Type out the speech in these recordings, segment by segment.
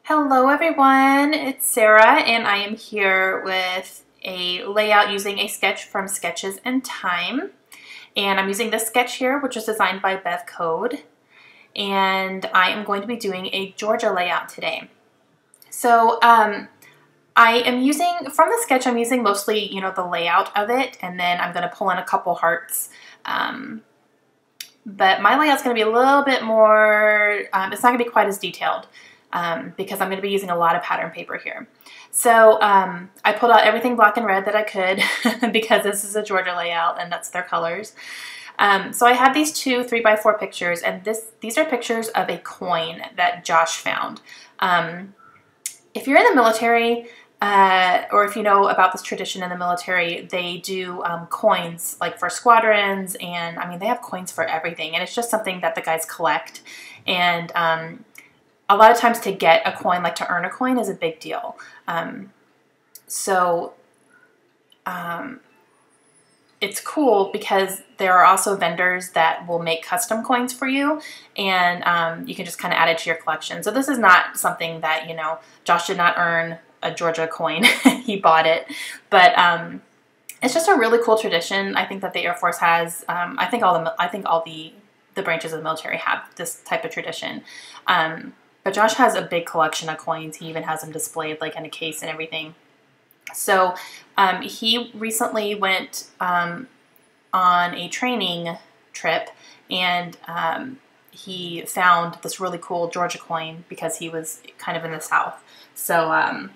Hello everyone, it's Sarah and I am here with a layout using a sketch from Sketches and Thyme. And I'm using this sketch here, which is designed by Bev Code. And I am going to be doing a Georgia layout today. So I am using, from the sketch, I'm using mostly, the layout of it, and then I'm going to pull in a couple hearts. But my layout's going to be a little bit more, it's not going to be quite as detailed. Because I'm going to be using a lot of pattern paper here. So I pulled out everything black and red that I could because this is a Georgia layout and that's their colors. So I have these two 3x4 pictures, and these are pictures of a coin that Josh found. If you're in the military, or if you know about this tradition in the military, they do coins like for squadrons, and I mean they have coins for everything, and it's just something that the guys collect. And a lot of times to get a coin, like to earn a coin, is a big deal. It's cool because there are also vendors that will make custom coins for you, and you can just kind of add it to your collection. So this is not something that, Josh did not earn a Georgia coin. He bought it. But it's just a really cool tradition. I think that the Air Force has, I think all the branches of the military have this type of tradition. But Josh has a big collection of coins. He even has them displayed like in a case and everything. So he recently went on a training trip, and he found this really cool Georgia coin because he was kind of in the South. So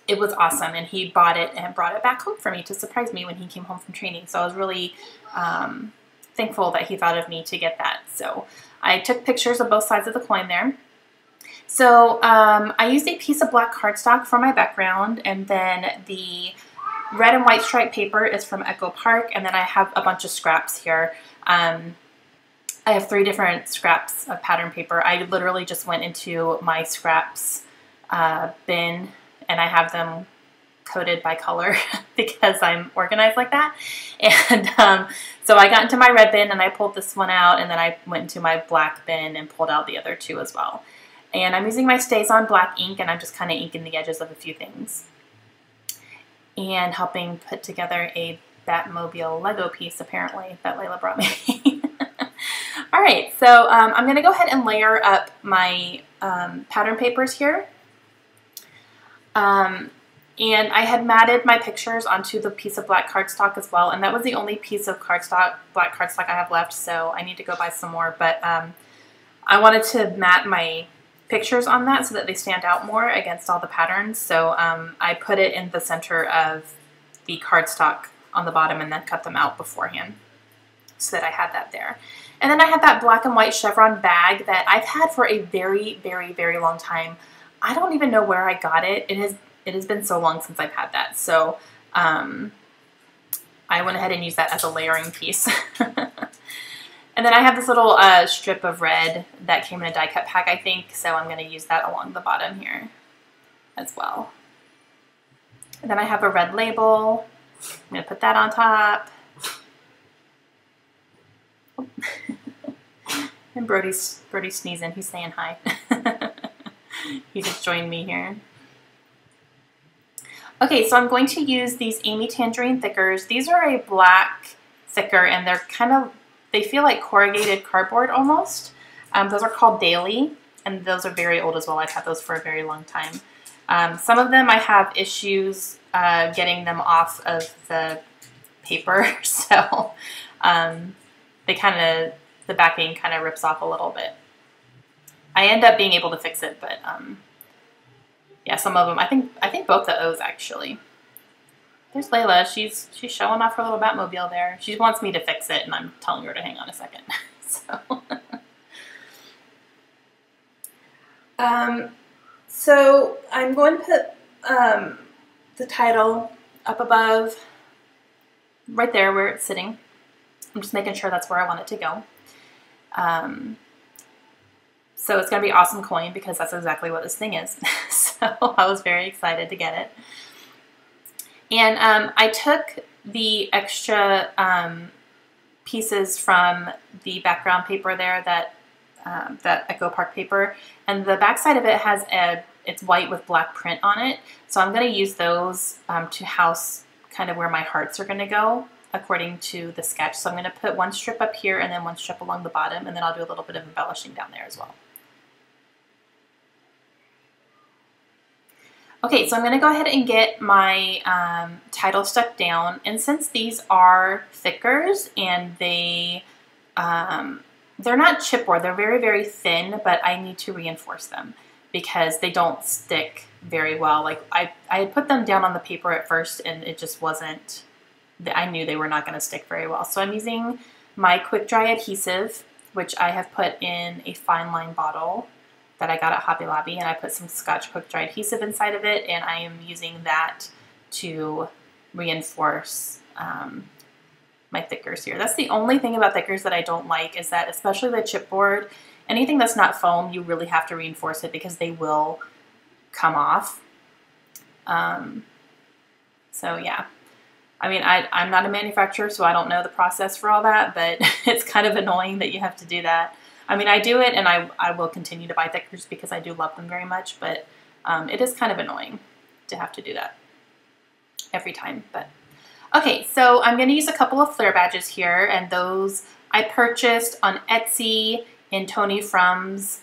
it was awesome, and he bought it and brought it back home for me to surprise me when he came home from training. So I was really thankful that he thought of me to get that. So I took pictures of both sides of the coin there. So I used a piece of black cardstock for my background, and then the red and white striped paper is from Echo Park, and then I have a bunch of scraps here. I have 3 different scraps of pattern paper. I literally just went into my scraps bin, and I have them coded by color because I'm organized like that. And so I got into my red bin and I pulled this one out, and then I went into my black bin and pulled out the other 2 as well. And I'm using my StazOn black ink, and I'm just kind of inking the edges of a few things. And helping put together a Batmobile Lego piece, apparently, that Layla brought me. Alright, so I'm going to go ahead and layer up my pattern papers here. And I had matted my pictures onto the piece of black cardstock as well, and that was the only piece of black cardstock I have left, so I need to go buy some more. But I wanted to mat my pictures on that so that they stand out more against all the patterns. So I put it in the center of the cardstock on the bottom and then cut them out beforehand so that I had that there. And then I have that black and white chevron bag that I've had for a very, very, very long time. I don't even know where I got it. It has been so long since I've had that. So I went ahead and used that as a layering piece. And then I have this little strip of red that came in a die cut pack, I think, so I'm going to use that along the bottom here as well. And then I have a red label. I'm going to put that on top. Oh. And Brody's sneezing. He's saying hi. He just joined me here. Okay, so I'm going to use these Amy Tangerine thickers. These are a black thicker, and they're they feel like corrugated cardboard almost. Those are called Daily, and those are very old as well. I've had those for a very long time. Some of them I have issues getting them off of the paper, so the backing kind of rips off a little bit. I end up being able to fix it, but yeah, some of them, I think both the O's actually. There's Layla. She's showing off her little Batmobile there. She wants me to fix it, and I'm telling her to hang on a second. So I'm going to put the title up above, right there where it's sitting. I'm just making sure that's where I want it to go. So it's going to be Awesome Coin because that's exactly what this thing is. So I was very excited to get it. And I took the extra pieces from the background paper there, that Echo Park paper, and the back side of it has a it's white with black print on it. So I'm going to use those to house kind of where my hearts are going to go according to the sketch. So I'm going to put one strip up here and then one strip along the bottom, and then I'll do a little bit of embellishing down there as well. Okay, so I'm going to go ahead and get my title stuck down, and since these are thickers and they're not chipboard, they're very, very thin, but I need to reinforce them because they don't stick very well. Like I had put them down on the paper at first and it just wasn't, I knew they were not going to stick very well. So I'm using my quick dry adhesive, which I have put in a fine line bottle that I got at Hobby Lobby, and I put some Scotch quick dry adhesive inside of it, and I am using that to reinforce my thickers here. That's the only thing about thickers that I don't like, is that especially the chipboard, anything that's not foam, you really have to reinforce it because they will come off. So yeah, I mean, I'm not a manufacturer, so I don't know the process for all that, but it's kind of annoying that you have to do that. I mean, I do it, and I will continue to buy thickers because I do love them very much, but it is kind of annoying to have to do that every time. But okay, so I'm going to use a couple of flare badges here, and those I purchased on Etsy in Tony Frum's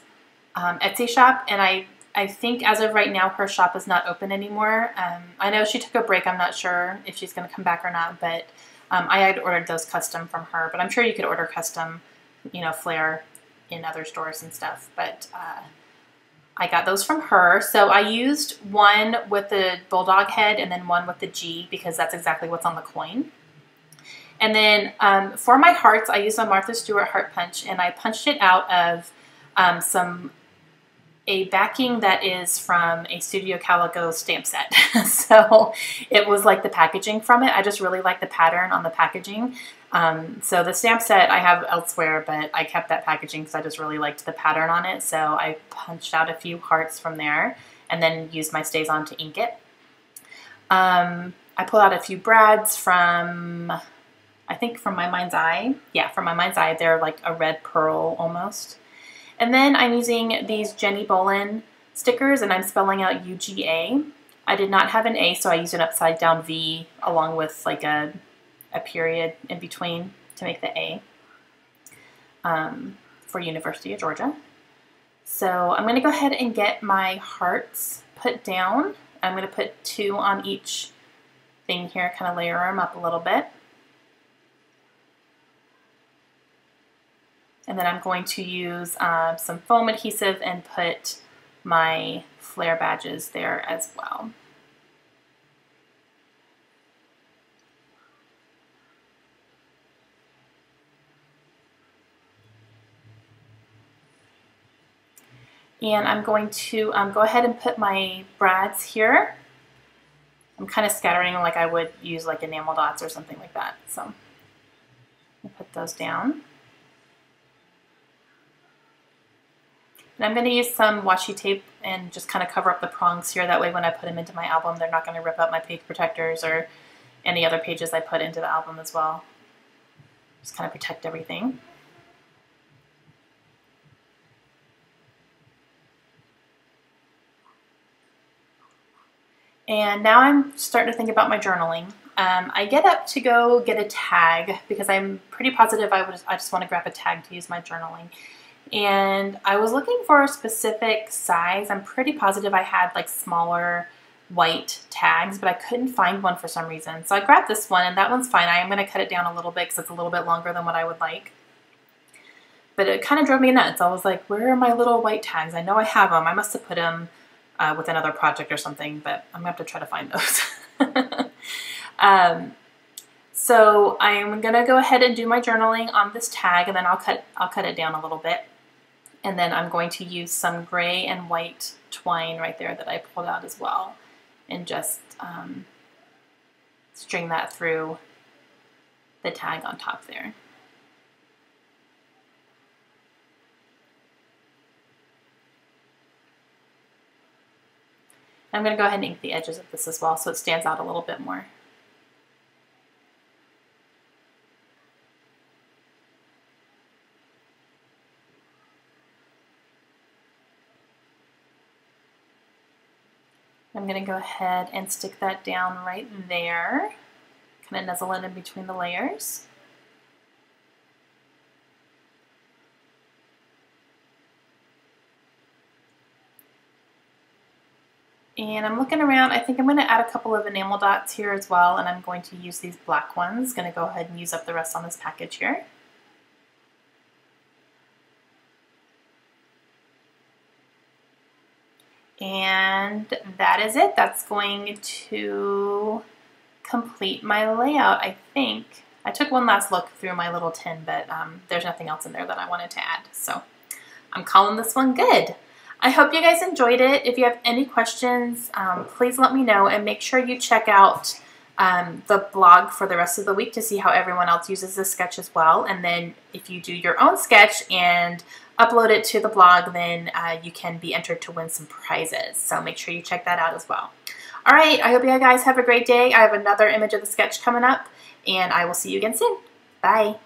Etsy shop, and I think as of right now her shop is not open anymore. I know she took a break. I'm not sure if she's going to come back or not, but I had ordered those custom from her, but I'm sure you could order custom, you know, flare in other stores and stuff, but I got those from her. So I used one with the bulldog head and then one with the G because that's exactly what's on the coin. And then for my hearts, I used a Martha Stewart heart punch, and I punched it out of a backing that is from a Studio Calico stamp set. So it was like the packaging from it. I just really like the pattern on the packaging. So the stamp set I have elsewhere, but I kept that packaging because I just really liked the pattern on it. So I punched out a few hearts from there and then used my StazOn to ink it. I pulled out a few brads from, I think from My Mind's Eye. Yeah, from My Mind's Eye. They're like a red pearl almost. And then I'm using these Jenny Bolin stickers, and I'm spelling out UGA. I did not have an A, so I used an upside down V along with like a period in between to make the A for University of Georgia. So I'm going to go ahead and get my hearts put down. I'm going to put 2 on each thing here, kind of layer them up a little bit. And then I'm going to use some foam adhesive and put my flare badges there as well. And I'm going to go ahead and put my brads here. I'm kind of scattering like I would use like enamel dots or something like that. So I'll put those down. And I'm going to use some washi tape and just kind of cover up the prongs here. That way when I put them into my album, they're not going to rip up my page protectors or any other pages I put into the album as well. Just kind of protect everything. And now I'm starting to think about my journaling. I get up to go get a tag because I'm pretty positive I just want to grab a tag to use my journaling. And I was looking for a specific size. I'm pretty positive I had like smaller white tags, but I couldn't find one for some reason. So I grabbed this one, and that one's fine. I am going to cut it down a little bit because it's a little bit longer than what I would like. But it kind of drove me nuts. I was like, where are my little white tags? I know I have them. I must have put them with another project or something, but I'm going to have to try to find those. So I'm going to go ahead and do my journaling on this tag, and then I'll cut it down a little bit. And then I'm going to use some gray and white twine right there that I pulled out as well, and just string that through the tag on top there. I'm going to go ahead and ink the edges of this as well so it stands out a little bit more. I'm going to go ahead and stick that down right there. Kind of nuzzle it in between the layers. And I'm looking around. I think I'm going to add a couple of enamel dots here as well, and I'm going to use these black ones. Going to go ahead and use up the rest on this package here. And that is it. That's going to complete my layout, I think. I took one last look through my little tin, but there's nothing else in there that I wanted to add. So I'm calling this one good. I hope you guys enjoyed it. If you have any questions, please let me know, and make sure you check out the blog for the rest of the week to see how everyone else uses this sketch as well. And then if you do your own sketch and upload it to the blog, then you can be entered to win some prizes. So make sure you check that out as well. All right, I hope you guys have a great day. I have another image of the sketch coming up, and I will see you again soon. Bye.